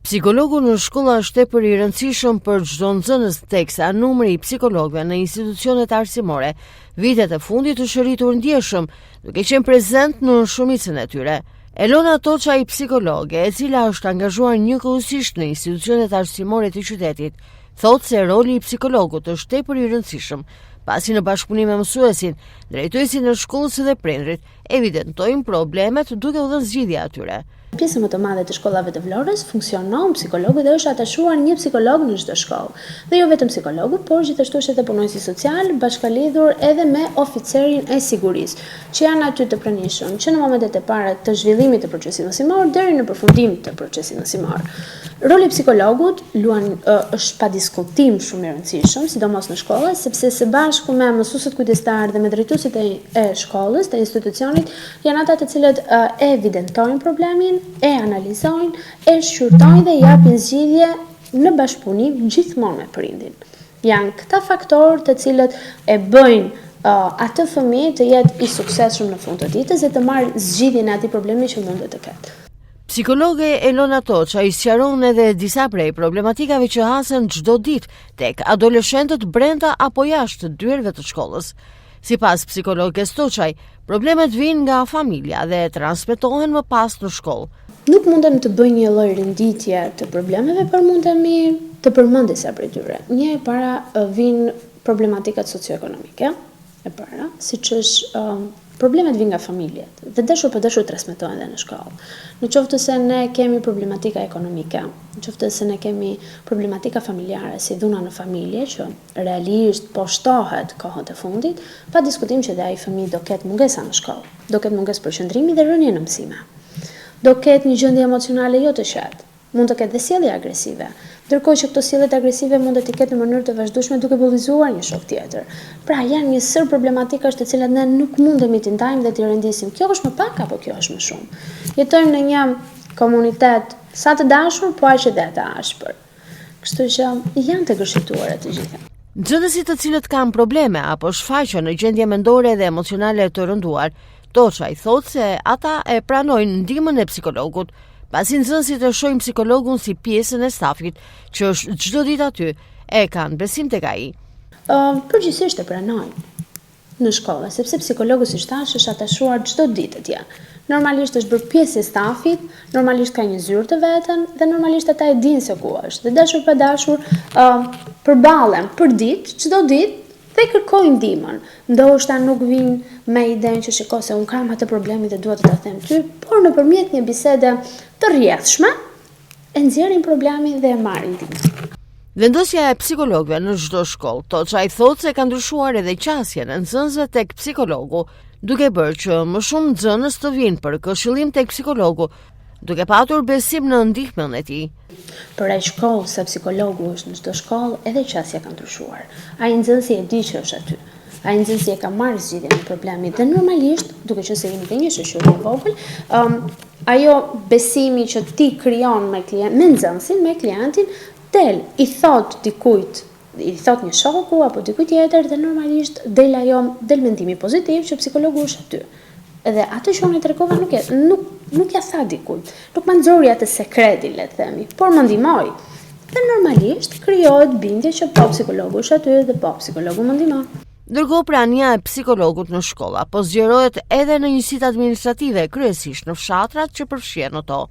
Psikologu në shkolla është tepër i rëndësishëm për çdo nxënës, teksa numri i psikologëve në institucionet arsimore vitet e fundit të shëritur ndjeshëm, duke qenë prezent në shumicën e tyre. Elona Toçaj, psikologe, e cila është angazhuar njëkohësisht në institucionet arsimore të qytetit, thotë se roli i psikologut është tepër i rëndësishëm, pasi në bashkëpunim me mësuesin, drejtuesin e shkollës dhe prindrit evidentojnë problemet duke u dhënë zgjidhje atyre. Pjesë më të madhe të shkollave të Vlorës funksionon psikologu dhe është atashuar një psikolog në çdo shkollë. Dhe jo vetëm psikologu, por gjithashtu është edhe punonjësi social, bashkalidhur edhe me oficerin e sigurisë, që janë aty të pranishëm, që në momentet e para të zhvillimit të procesit mësimor deri në përfundim të procesit mësimor. Roli i psikologut është pa diskutim shumë i rëndësishëm, sidomos në shkolla, sepse së bashku me mësuesët kujdestar dhe me drejtuesit e shkollës, të institucionit, janë ata të cilët e evidentojnë problemin, e analizojnë, e shqyrtojnë dhe japin zgjidhje në bashkëpunim gjithmonë me prindin. Janë këta faktorë të cilët e bëjnë atë fëmijë të jetë i suksesshëm në fund të ditës dhe të marrë zgjidhjen e atij problemi që mundet të ketë. Psikologe Elona Toçaj sqaron edhe disa prej problematikave që hasen çdo ditë tek adoleshentët brenda apo jashtë dyerve të shkollës. Sipas psikologes Toçaj, problemet vijnë nga familja dhe transmetohen më pas në shkollë. Nuk mundem të bëj një lloj renditje të problemeve, por mundemi të përmend disa prej tyre. Një e para vijnë problematikat socioekonomike, e para, siç është problemet vijnë nga familjet dhe dashur për dashur transmetohen edhe në shkollë. Në qoftë se ne kemi problematika ekonomike, në qoftë se ne kemi problematika familjare si dhuna në familje që realisht po shtohet kohët e fundit, pa diskutim që dhe ai fëmijë do ketë mungesa në shkollë, do ketë mungesë përqendrimi dhe rënje në mësime. Do ketë një gjendje emocionale jo të qartë, mund të ketë dhe sjellje agresive. Ndërkohë që këto sjelljet agresive mund të ketë në mënyrë të vazhdueshme duke bullizuar një shok tjetër. Pra janë një sër problematikash të cilat ne nuk mundemi t'i ndajmë dhe t'i rendisim. Kjo është më pak apo kjo është më shumë? Jetojmë në një komunitet sa të dashur, po aq edhe të ashpër. Kështu që janë të gërshituara të gjitha. Nxënësit të cilët kanë probleme apo shfaqen në gjendje mendore dhe emocionale të rënduar, Toçaj thotë se ata e pranojnë ndihmën e psikologut, pasi nxënësit e shohin psikologun si pjesën e stafit që është çdo ditë aty, e kanë besim tek ai. Përgjithsisht e pranojnë në shkollë, sepse psikologu siç thash është atashuar çdo ditë atje. Normalisht është bërë pjesë e stafit, normalisht ka një zyrë të vetën dhe normalisht ata e dinë se ku është. Dhe dashur pa dashur përballen për ditë, çdo ditë dhe kërkojnë ndihmën. Ndoshta nuk vinë me idenë që shiko se un kam atë problemi dhe dua të ta them ty, por nëpërmjet një bisede të rrjedhshme e nxjerrin problemin dhe e marrin ndihmën. Vendosja e psikologëve në çdo shkollë, Toçaj thotë se ka ndryshuar edhe qasjen e nxënësve tek psikologu, duke bërë që më shumë nxënës të vinë për këshillim tek psikologu, duke patur besim në ndihmën e tij. Për ai shkollë sa psikologu është në çdo shkollë, edhe qasja ka ndryshuar. Ai nxënësi e di që është aty. Ai nxënësi e ka marrë zgjidhjen e problemit dhe normalisht, duke qenë se jemi në një shoqëri e vogël, ajo besimi që ti krijon me nxënësin, me klientin, i thot dikujt, i thot një shoku apo dikujt tjetër dhe normalisht del mendimi pozitiv që psikologu është aty. Edhe atë që unë tregova nuk ja tha dikujt, nuk më nxori atë sekretin, le të themi, por më ndihmoi. Dhe normalisht krijohet bindje që po psikologu është aty dhe po psikologu më ndihmon. Ndërkohë prania e psikologut në shkolla po zgjerohet edhe në njësitë administrative, kryesisht në fshatrat që përfshihen ato.